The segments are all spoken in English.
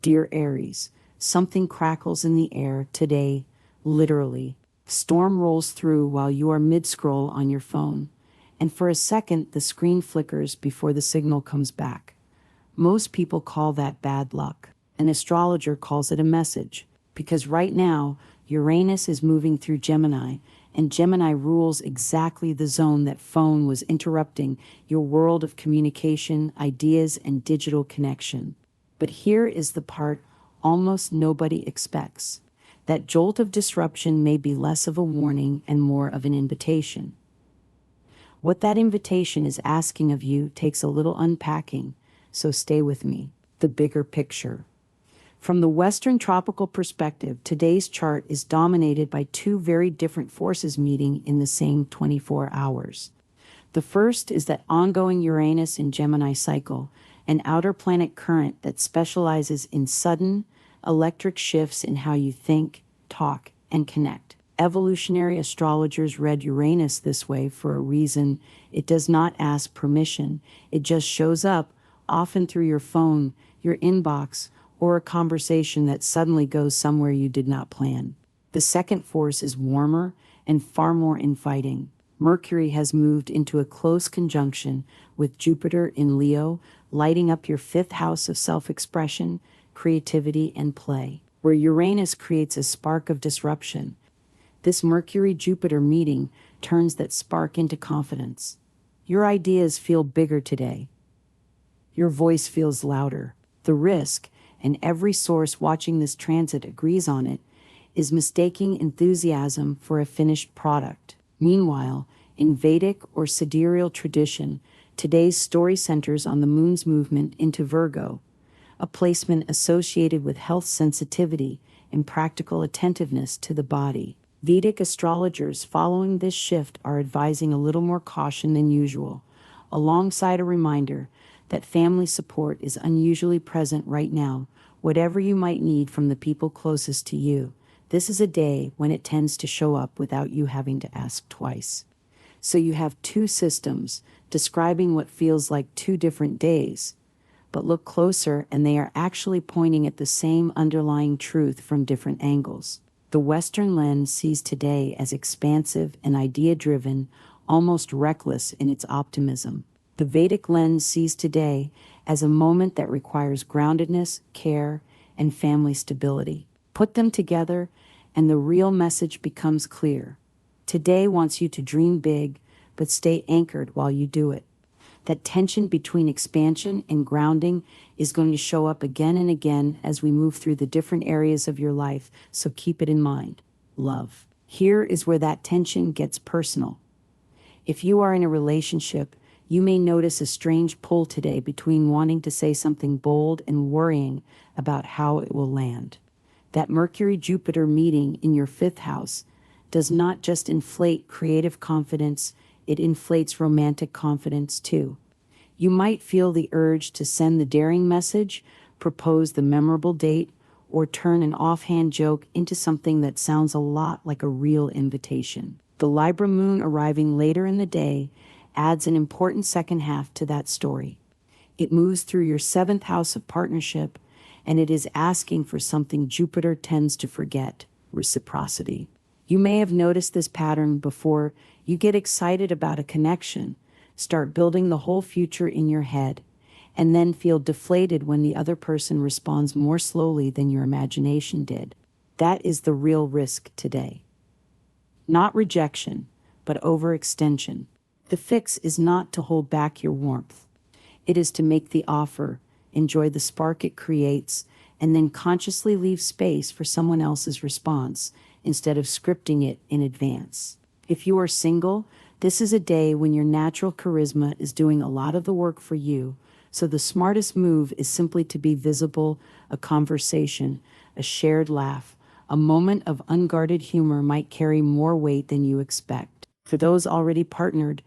Dear Aries, something crackles in the air today, literally. Storm rolls through while you are mid-scroll on your phone, and for a second the screen flickers before the signal comes back. Most people call that bad luck. An astrologer calls it a message, because right now Uranus is moving through Gemini, and Gemini rules exactly the zone that phone was interrupting your world of communication, ideas, and digital connection. But here is the part almost nobody expects. That jolt of disruption may be less of a warning and more of an invitation. What that invitation is asking of you takes a little unpacking, so stay with me. The bigger picture. From the Western tropical perspective, today's chart is dominated by two very different forces meeting in the same 24 hours. The first is that ongoing Uranus in Gemini cycle, an outer planet current that specializes in sudden, electric shifts in how you think, talk, and connect. Evolutionary astrologers read Uranus this way for a reason. It does not ask permission. It just shows up, often through your phone, your inbox, or a conversation that suddenly goes somewhere you did not plan. The second force is warmer and far more inviting. Mercury has moved into a close conjunction with Jupiter in Leo, lighting up your fifth house of self-expression, creativity, and play. Where Uranus creates a spark of disruption, this Mercury-Jupiter meeting turns that spark into confidence. Your ideas feel bigger today. Your voice feels louder. The risk, and every source watching this transit agrees on it, is mistaking enthusiasm for a finished product. Meanwhile, in Vedic or sidereal tradition, today's story centers on the moon's movement into Virgo, a placement associated with health sensitivity and practical attentiveness to the body. Vedic astrologers following this shift are advising a little more caution than usual, alongside a reminder that family support is unusually present right now, whatever you might need from the people closest to you. This is a day when it tends to show up without you having to ask twice. So you have two systems describing what feels like two different days. But look closer and they are actually pointing at the same underlying truth from different angles. The Western lens sees today as expansive and idea-driven, almost reckless in its optimism. The Vedic lens sees today as a moment that requires groundedness, care, and family stability. Put them together, and the real message becomes clear. Today wants you to dream big, but stay anchored while you do it. That tension between expansion and grounding is going to show up again and again as we move through the different areas of your life, so keep it in mind. Love. Here is where that tension gets personal. If you are in a relationship, you may notice a strange pull today between wanting to say something bold and worrying about how it will land. That Mercury-Jupiter meeting in your fifth house does not just inflate creative confidence, it inflates romantic confidence too. You might feel the urge to send the daring message, propose the memorable date, or turn an offhand joke into something that sounds a lot like a real invitation. The Libra moon arriving later in the day adds an important second half to that story. It moves through your seventh house of partnership, and it is asking for something Jupiter tends to forget: reciprocity. You may have noticed this pattern before. You get excited about a connection, start building the whole future in your head, and then feel deflated when the other person responds more slowly than your imagination did. That is the real risk today. Not rejection, but overextension. The fix is not to hold back your warmth. It is to make the offer, enjoy the spark it creates, and then consciously leave space for someone else's response instead of scripting it in advance. If you are single, this is a day when your natural charisma is doing a lot of the work for you, so the smartest move is simply to be visible. A conversation, a shared laugh, a moment of unguarded humor might carry more weight than you expect. For those already partnered,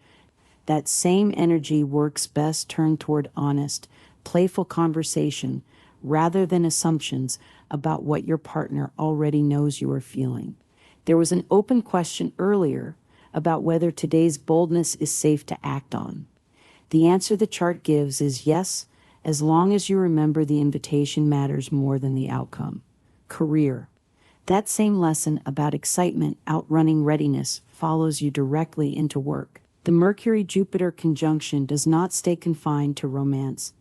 that same energy works best turned toward honest, playful conversation rather than assumptions about what your partner already knows you are feeling. There was an open question earlier about whether today's boldness is safe to act on. The answer the chart gives is yes, as long as you remember the invitation matters more than the outcome. Career. That same lesson about excitement outrunning readiness follows you directly into work. The Mercury-Jupiter conjunction does not stay confined to romance.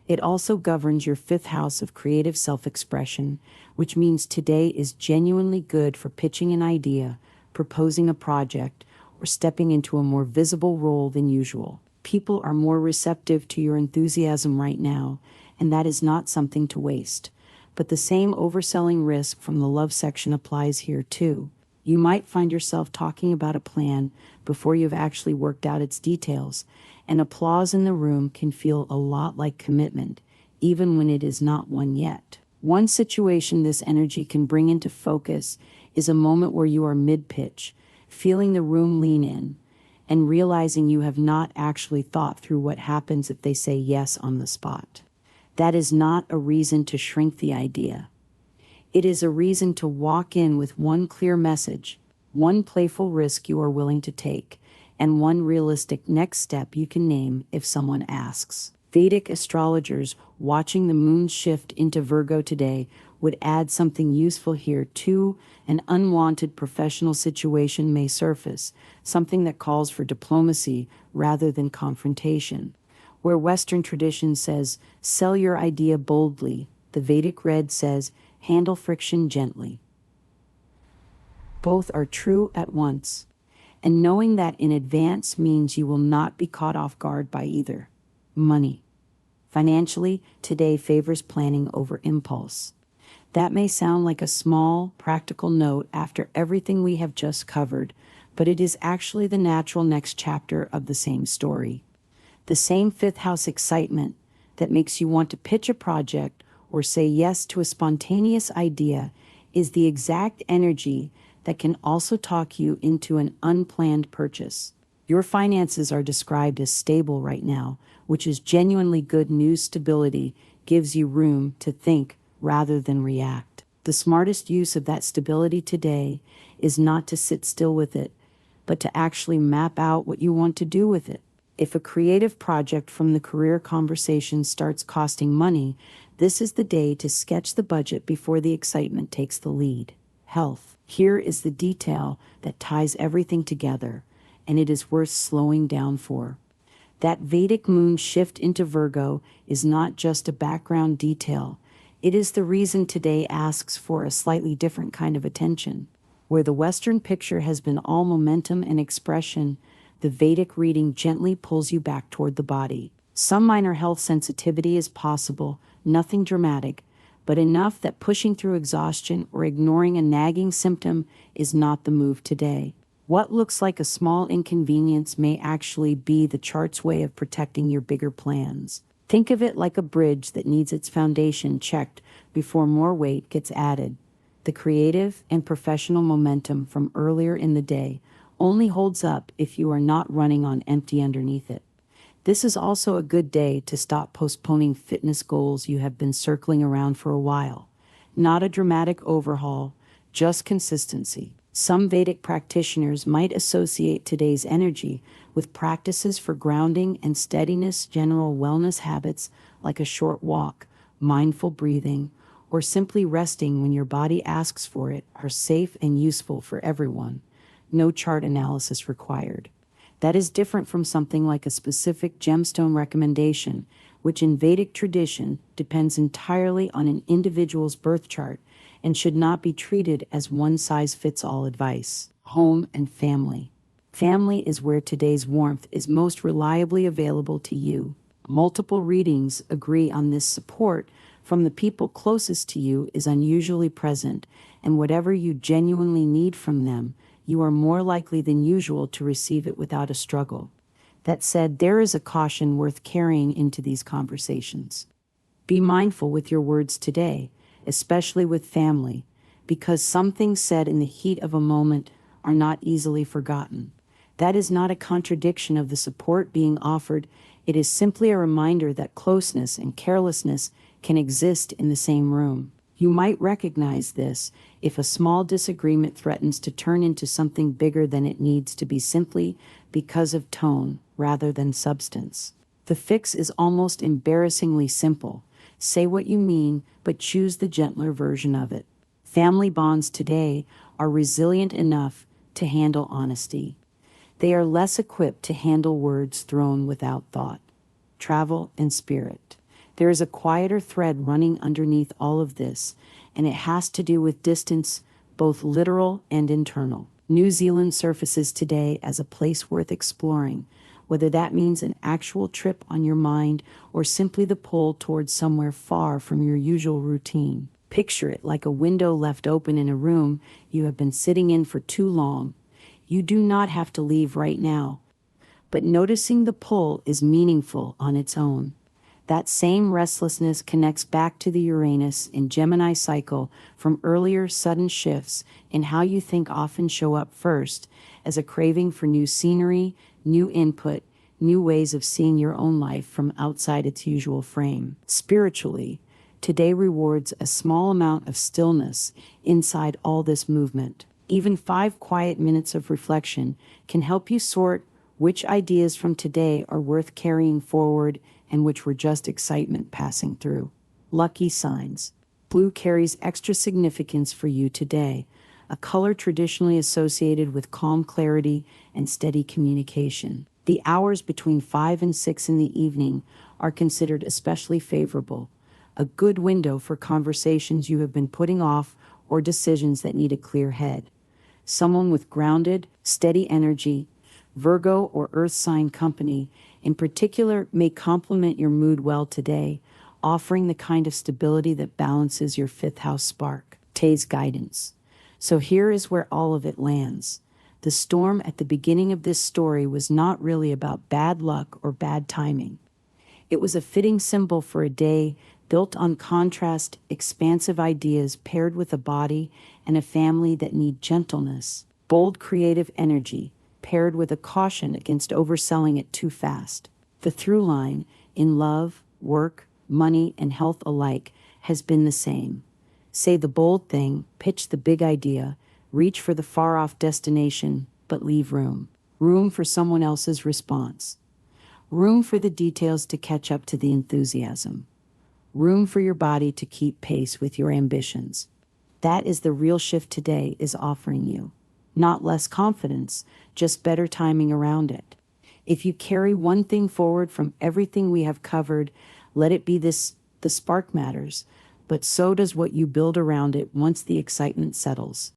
It also governs your fifth house of creative self-expression, which means today is genuinely good for pitching an idea, proposing a project, or stepping into a more visible role than usual. People are more receptive to your enthusiasm right now, and that is not something to waste. But the same overselling risk from the love section applies here too. You might find yourself talking about a plan before you've actually worked out its details, and applause in the room can feel a lot like commitment, even when it is not one yet. One situation this energy can bring into focus is a moment where you are mid-pitch, feeling the room lean in, and realizing you have not actually thought through what happens if they say yes on the spot. That is not a reason to shrink the idea. It is a reason to walk in with one clear message, one playful risk you are willing to take, and one realistic next step you can name if someone asks. Vedic astrologers watching the moon shift into Virgo today would add something useful here too. An unwanted professional situation may surface, something that calls for diplomacy rather than confrontation. Where Western tradition says, sell your idea boldly, the Vedic red says, handle friction gently. Both are true at once, and knowing that in advance means you will not be caught off guard by either. Money. Financially, today favors planning over impulse. That may sound like a small, practical note after everything we have just covered, but it is actually the natural next chapter of the same story. The same fifth house excitement that makes you want to pitch a project or say yes to a spontaneous idea is the exact energy that can also talk you into an unplanned purchase. Your finances are described as stable right now, which is genuinely good news. Stability gives you room to think rather than react. The smartest use of that stability today is not to sit still with it, but to actually map out what you want to do with it. If a creative project from the career conversation starts costing money, this is the day to sketch the budget before the excitement takes the lead. Health. Here is the detail that ties everything together, and it is worth slowing down for. That Vedic moon shift into Virgo is not just a background detail. It is the reason today asks for a slightly different kind of attention. Where the Western picture has been all momentum and expression, the Vedic reading gently pulls you back toward the body. Some minor health sensitivity is possible, nothing dramatic, but enough that pushing through exhaustion or ignoring a nagging symptom is not the move today. What looks like a small inconvenience may actually be the chart's way of protecting your bigger plans. Think of it like a bridge that needs its foundation checked before more weight gets added. The creative and professional momentum from earlier in the day only holds up if you are not running on empty underneath it. This is also a good day to stop postponing fitness goals you have been circling around for a while. Not a dramatic overhaul, just consistency. Some Vedic practitioners might associate today's energy with practices for grounding and steadiness. General wellness habits like a short walk, mindful breathing, or simply resting when your body asks for it are safe and useful for everyone. No chart analysis required. That is different from something like a specific gemstone recommendation, which in Vedic tradition depends entirely on an individual's birth chart and should not be treated as one-size-fits-all advice. Home and family. Family is where today's warmth is most reliably available to you. Multiple readings agree on this. Support from the people closest to you is unusually present, and whatever you genuinely need from them, you are more likely than usual to receive it without a struggle. That said, there is a caution worth carrying into these conversations. Be mindful with your words today, especially with family, because some things said in the heat of a moment are not easily forgotten. That is not a contradiction of the support being offered. It is simply a reminder that closeness and carelessness can exist in the same room. You might recognize this if a small disagreement threatens to turn into something bigger than it needs to be simply because of tone rather than substance. The fix is almost embarrassingly simple. Say what you mean, but choose the gentler version of it. Family bonds today are resilient enough to handle honesty. They are less equipped to handle words thrown without thought. Travel and spirit. There is a quieter thread running underneath all of this, and it has to do with distance, both literal and internal. New Zealand surfaces today as a place worth exploring, whether that means an actual trip on your mind or simply the pull towards somewhere far from your usual routine. Picture it like a window left open in a room you have been sitting in for too long. You do not have to leave right now, but noticing the pull is meaningful on its own. That same restlessness connects back to the Uranus and Gemini cycle from earlier sudden shifts in how you think often show up first as a craving for new scenery, new input, new ways of seeing your own life from outside its usual frame. Spiritually, today rewards a small amount of stillness inside all this movement. Even 5 quiet minutes of reflection can help you sort which ideas from today are worth carrying forward and which were just excitement passing through. Lucky signs. Blue carries extra significance for you today, a color traditionally associated with calm clarity and steady communication. The hours between 5 and 6 in the evening are considered especially favorable, a good window for conversations you have been putting off or decisions that need a clear head. Someone with grounded, steady energy, Virgo or Earth sign company, in particular, may complement your mood well today, offering the kind of stability that balances your 5th house spark. Tay's guidance. So here is where all of it lands. The storm at the beginning of this story was not really about bad luck or bad timing. It was a fitting symbol for a day built on contrast, expansive ideas paired with a body and a family that need gentleness, bold creative energy, paired with a caution against overselling it too fast. The through line, in love, work, money, and health alike, has been the same. Say the bold thing, pitch the big idea, reach for the far-off destination, but leave room. Room for someone else's response. Room for the details to catch up to the enthusiasm. Room for your body to keep pace with your ambitions. That is the real shift today is offering you. Not less confidence, just better timing around it. If you carry one thing forward from everything we have covered, let it be this: the spark matters, but so does what you build around it once the excitement settles.